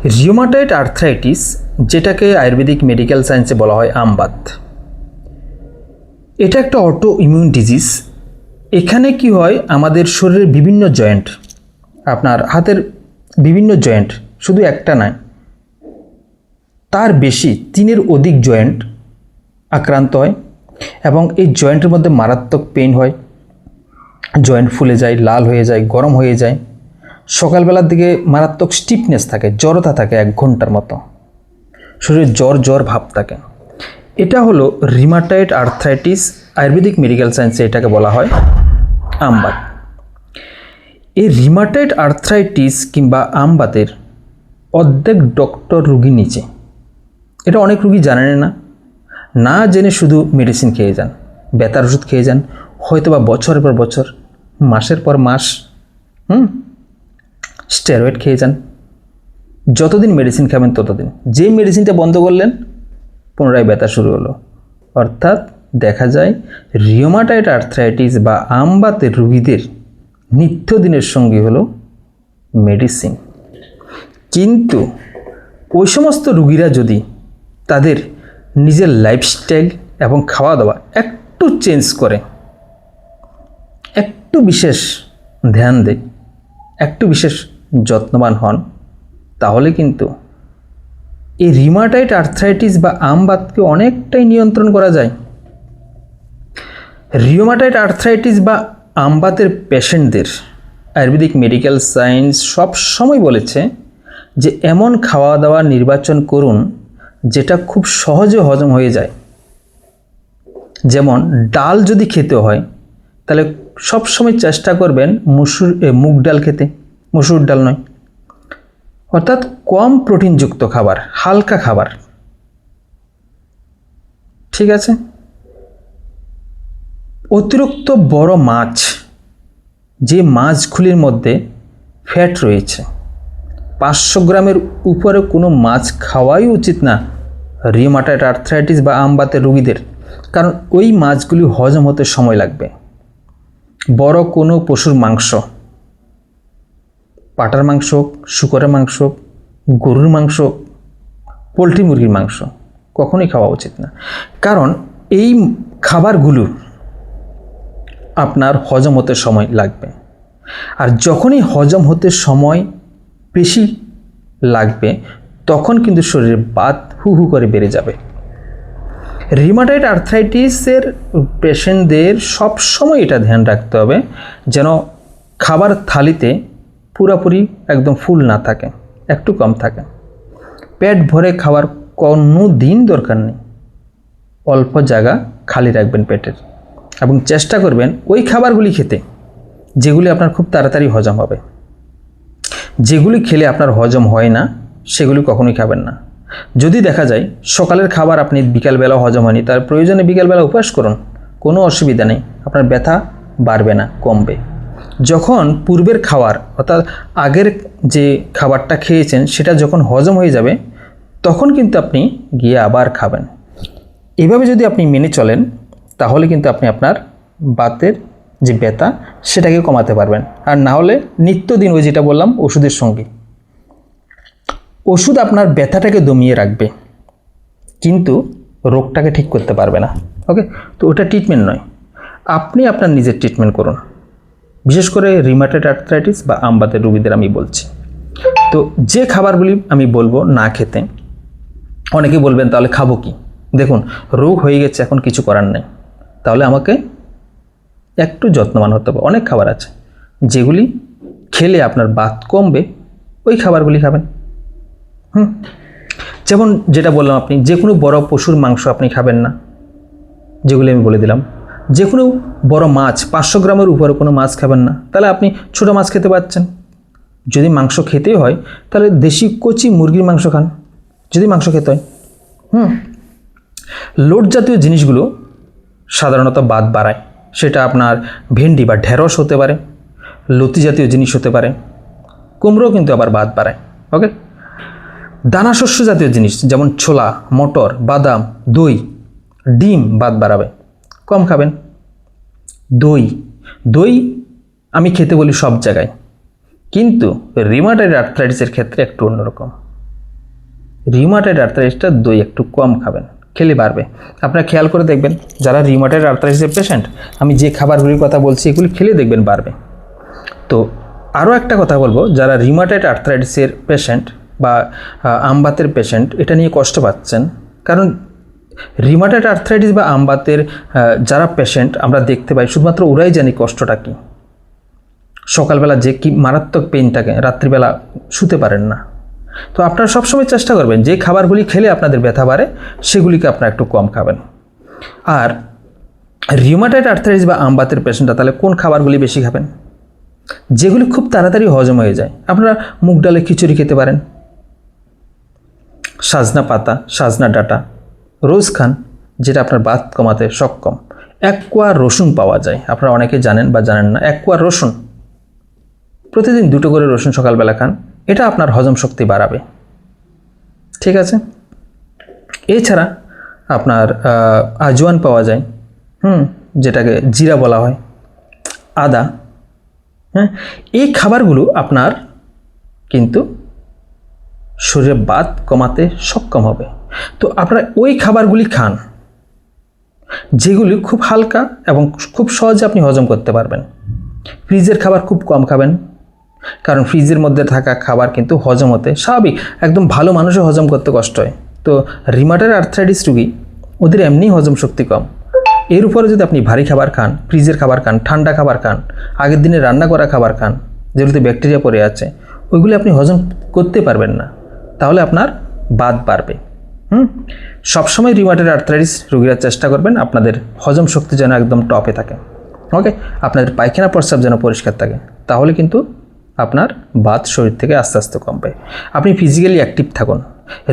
Rheumatoid arthritis, যেটাকে Ayurvedic medical সায়েন্সে বলা হয় আমবাত, এটা একটা অটো ইমিউন ডিজিজ। এখানে কি হয়, আমাদের শরীরের বিভিন্ন জয়েন্ট, আপনার হাতের বিভিন্ন জয়েন্ট, শুধু একটা নয়, তার বেশি 3-এর অধিক জয়েন্ট আক্রান্ত হয় এবং এই জয়েন্টের মধ্যে মারাত্মক পেইন হয়, জয়েন্ট ফুলে যায়, লাল হয়ে যায়, গরম হয়ে যায়, সকালবেলার দিকে মারাত্মক স্টিফনেস থাকে, জড়তা থাকে 1 ঘন্টার মতো, শরীরে জ্বর জ্বর ভাব থাকে। এটা হলো রিউমাটয়েড আর্থ্রাইটিস। আয়ুর্বেদিক মেডিকেল সায়েন্সে এটাকে বলা হয় আমবাত। এই রিউমাটয়েড আর্থ্রাইটিস কিংবা আমবাতের অর্ধেক ডক্টর রুগী নিচে। এটা অনেক রুগী জানেন না জেনে শুধু মেডিসিন খেয়ে যান, ব্যথার ওষুধ খেয়ে যান, হয়তো বা বছরের পর বছর, মাসের পর মাস স্টেরয়েড খেয়ে যান। যতদিন মেডিসিন খাবেন ততদিন, যে মেডিসিনটা বন্ধ করলেন পুনরায় ব্যথা শুরু হলো। অর্থাৎ দেখা যায় রিউমাটয়েড আর্থ্রাইটিস বা আমবাতের রুগীদের নিত্যদিনের সঙ্গী হলো মেডিসিন। কিন্তু ওই সমস্ত রুগীরা যদি তাদের নিজের লাইফস্টাইল এবং খাওয়া দাওয়া একটু চেঞ্জ করে, একটু বিশেষ ধ্যান দেয়, একটু বিশেষ যত্নবান হন, তাহলে কিন্তু এই রিউমাটয়েড আর্থ্রাইটিস বা আমবাতকে অনেকটাই নিয়ন্ত্রণ করা যায়। রিউমাটয়েড আর্থ্রাইটিস বা আমবাতের পেশেন্টদের আয়ুর্বেদিক মেডিকেল সায়েন্স সব সময় বলেছে যে এমন খাওয়া দাওয়া নির্বাচন করুন যেটা খুব সহজে হজম হয়ে যায়। যেমন ডাল যদি খেতে হয় তাহলে সব সময় চেষ্টা করবেন মুগ ডাল খেতে, মসুর ডাল নয়। অর্থাৎ কম প্রোটিনযুক্ত খাবার, হালকা খাবার, ঠিক আছে। অতিরিক্ত বড় মাছ, যে মাছগুলির মধ্যে ফ্যাট রয়েছে, 500 গ্রামের উপরে কোনো মাছ খাওয়াই উচিত না রিউমাটয়েড আর্থ্রাইটিস বা আমবাতের রোগীদের, কারণ ওই মাছগুলি হজম হতে সময় লাগবে। বড় কোনো পশুর মাংস, পাটার মাংস, শূকরের মাংস, গরুর মাংস, পোলট্রি মুরগির মাংস কখনোই খাওয়া উচিত না, কারণ এই খাবারগুলো আপনার হজম হতে সময় লাগবে। আর যখনই হজম হতে সময় বেশি লাগবে তখন কিন্তু শরীরে বাত হু হু করে বেড়ে যাবে। রিউমাটয়েড আর্থ্রাইটিসের পেশেন্টদের সবসময় এটা ধ্যান রাখতে হবে যেন খাবার থালিতে পুরোপুরি একদম ফুল না থাকে, একটু কম থাকে। পেট ভরে খাওয়ার কোনো দিন দরকার নেই, অল্প জায়গা খালি রাখবেন পেটের এবং চেষ্টা করবেন ওই খাবারগুলি খেতে যেগুলি আপনার খুব তাড়াতাড়ি হজম হবে। যেগুলি খেলে আপনার হজম হয় না সেগুলি কখনোই খাবেন না। যদি দেখা যায় সকালের খাবার আপনি বিকালবেলা হজম হয়নি, তার প্রয়োজনে বিকালবেলা উপবাস করুন, কোনো অসুবিধা নেই, আপনার ব্যথা বাড়বে না, কমবে। যখন পূর্বের খাবার অর্থাৎ আগের যে খাবারটা খেয়েছেন সেটা যখন হজম হয়ে যাবে তখন কিন্তু আপনি গিয়ে আবার খাবেন। এভাবে যদি আপনি মেনে চলেন তাহলে কিন্তু আপনি আপনার বাতের যে ব্যথা সেটাকে কমাতে পারবেন। আর না হলে নিত্যদিন ওই যেটা বললাম ওষুধের সঙ্গে, ওষুধ আপনার ব্যথাটাকে দমিয়ে রাখবে কিন্তু রোগটাকে ঠিক করতে পারবে না। ওকে, তো ওটা ট্রিটমেন্ট নয়, আপনি আপনার নিজের ট্রিটমেন্ট করুন। বিশেষ করে রিউমাটয়েড আর্থ্রাইটিস বা আমবাতের রোগীদের আমি বলছি। তো যে খাবারগুলি আমি বলবো না খেতে, অনেকে বলবেন তাহলে খাবো কি? দেখুন, রোগ হয়ে গেছে, এখন কিছু করার নেই, তাহলে আমাকে একটু যত্নবান হতে হবে। অনেক খাবার আছে যেগুলি খেলে আপনার বাত কমবে, ওই খাবারগুলি খাবেন। যেমন যেটা বললাম, আপনি যে কোনো বড় পশুর মাংস আপনি খাবেন না, যেগুলি আমি বলে দিলাম। যে কোনো বড় মাছ, 500 গ্রামের উপরে কোনো মাছ খাবেন না, তাহলে আপনি ছোটো মাছ খেতে পারছেন। যদি মাংস খেতেই হয় তাহলে দেশি কচি মুরগির মাংস খান, যদি মাংস খেতে হয়। লোড জাতীয় জিনিসগুলো সাধারণত বাত বাড়ায়, সেটা আপনার ভেন্ডি বা ঢেঁড়স হতে পারে, লতি জাতীয় জিনিস হতে পারে, কুমড়োও কিন্তু আবার বাত বাড়ায়। ওকে, দানা শস্য জাতীয় জিনিস যেমন ছোলা, মটর, বাদাম, দই, ডিম বাত বাড়াবে, কম খাবেন। দই আমি খেতে বলি সব জায়গায়, কিন্তু রিউমাটয়েড আর্থ্রাইটিসের ক্ষেত্রে একটু অন্যরকম। রিউমাটয়েড আর্থ্রাইটিসটা দই একটু কম খাবেন, খেলে বাড়বে। আপনারা খেয়াল করে দেখবেন যারা রিউমাটয়েড আর্থ্রাইটিসের পেশেন্ট, আমি যে খাবারগুলির কথা বলছি এগুলি খেলে দেখবেন বাড়বে। তো আরও একটা কথা বলবো, যারা রিউমাটয়েড আর্থ্রাইটিসের পেশেন্ট বা আমবাতের পেশেন্ট এটা নিয়ে কষ্ট পাচ্ছেন, কারণ রিউমাটয়েড আর্থ্রাইটিস বা আমবাতের যারা পেশেন্ট আমরা দেখতে পাই শুধুমাত্র ওরাই জানি কষ্টটা কী। সকালবেলা যে কি মারাত্মক পেইন থাকে, রাত্রিবেলা শুতে পারেন না। তো আপনারা সবসময় চেষ্টা করবেন যে খাবারগুলি খেলে আপনাদের ব্যথা বাড়ে সেগুলিকে আপনারা একটু কম খাবেন। আর রিউমাটয়েড আর্থ্রাইটিস বা আমবাতের পেশেন্টরা তাহলে কোন খাবারগুলি বেশি খাবেন? যেগুলি খুব তাড়াতাড়ি হজম হয়ে যায়। আপনারা মুগ ডালে খিচুড়ি খেতে পারেন, সাজনা পাতা, সাজনা ডাঁটা রোজ খান, যেটা আপনার বাত কমাতে সক্ষম। 1 কোয়া রসুন পাওয়া যায়, আপনারা অনেকে জানেন বা জানেন না। 1 কোয়া রসুন, প্রতিদিন 2টো করে রসুন সকালবেলা খান, এটা আপনার হজম শক্তি বাড়াবে। ঠিক আছে। এছাড়া আপনার আজওয়ান পাওয়া যায়, যেটাকে জিরা বলা হয়, আদা। হ্যাঁ, এই খাবারগুলো আপনার কিন্তু শরীরে বাত কমাতে সক্ষম হবে। তো আপনারা ওই খাবারগুলি খান যেগুলি খুব হালকা এবং খুব সহজে আপনি হজম করতে পারবেন। ফ্রিজের খাবার খুব কম খাবেন, কারণ ফ্রিজের মধ্যে থাকা খাবার কিন্তু হজম হতে স্বাভাবিক, একদম ভালো মানুষও হজম করতে কষ্ট হয়। তো রিউমাটয়েড আর্থ্রাইটিস রোগী, ওদের এমনি হজম শক্তি কম, এর উপরে যদি আপনি ভারী খাবার খান, ফ্রিজের খাবার খান, ঠান্ডা খাবার খান, আগের দিনে রান্না করা খাবার খান যেগুলোতে ব্যাকটেরিয়া পড়ে আছে, ওইগুলি আপনি হজম করতে পারবেন না, তাহলে আপনার বাত বাড়বে। সবসময় রিউমাটয়েড আর্থ্রাইটিস রোগীরা চেষ্টা করবেন আপনাদের হজম শক্তি যেন একদম টপে থাকে। ওকে, আপনাদের পায়খানা প্রস্রাব যেন পরিষ্কার থাকে, তাহলে কিন্তু আপনার বাত শরীর থেকে আস্তে আস্তে কমবে। আপনি ফিজিক্যালি অ্যাক্টিভ থাকুন।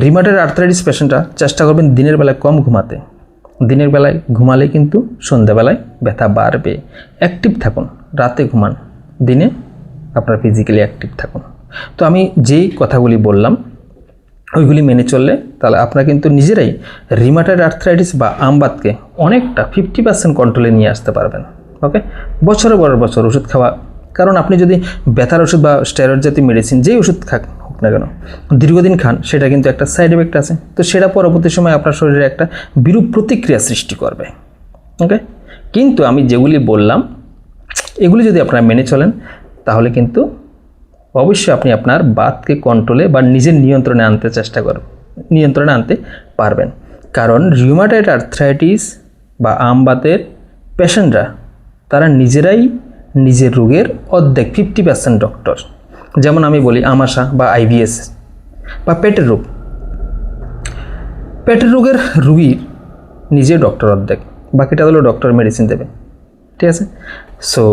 রিউমাটয়েড আর্থ্রাইটিস পেশেন্টরা চেষ্টা করবেন দিনের বেলায় কম ঘুমাতে। দিনের বেলায় ঘুমালে কিন্তু সন্ধ্যাবেলায় ব্যথা বাড়বে। অ্যাক্টিভ থাকুন, রাতে ঘুমান, দিনে আপনারা ফিজিক্যালি অ্যাক্টিভ থাকুন। তো আমি যেই কথাগুলি বললাম ওইগুলি মেনে চললে তাহলে আপনারা কিন্তু নিজেরাই রিউমাটয়েড আর্থ্রাইটিস বা আমবাতকে অনেকটা 50% কন্ট্রোলে নিয়ে আসতে পারবেন। ওকে, বছরের পর বছর ওষুধ খাওয়া, কারণ আপনি যদি ব্যথার ওষুধ বা স্টেরয়েড জাতীয় মেডিসিন যেই ওষুধ হোক না কেন দীর্ঘদিন খান, সেটা কিন্তু একটা সাইড এফেক্ট আছে। তো সেটা পরবর্তী সময় আপনার শরীরে একটা বিরূপ প্রতিক্রিয়া সৃষ্টি করবে। ওকে, কিন্তু আমি যেগুলি বললাম এগুলি যদি আপনারা মেনে চলেন তাহলে কিন্তু অবশ্যই আপনি আপনার বাতকে কন্ট্রোলে বা নিজের নিয়ন্ত্রণে আনতে পারবেন। কারণ রিউমাটয়েড আর্থ্রাইটিস বা আমবাতের পেশেন্টরা তারা নিজেরাই নিজের রোগের অর্ধেক 50% ডক্টর। যেমন আমি বলি আমাশা বা আইবিএস বা পেটের রোগের রোগীর নিজে ডক্টর অর্ধেক, বাকিটা হলো ডক্টর মেডিসিন দেবে। ঠিক আছে। সো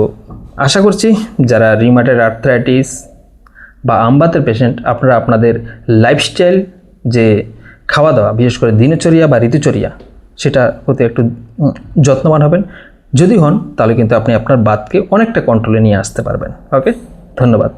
আশা করছি যারা রিউমাটয়েড আর্থ্রাইটিস বা আমবাতের পেশেন্ট, আপনারা আপনাদের লাইফস্টাইল যে খাওয়া দাওয়া, বিশেষ করে দিনচর্যা বা ঋতুচর্যা, সেটার প্রতি একটু যত্নবান হবেন। যদি হন তাহলে কিন্তু আপনি আপনার বাতকে অনেকটা কন্ট্রোলে নিয়ে আসতে পারবেন। ওকে, ধন্যবাদ।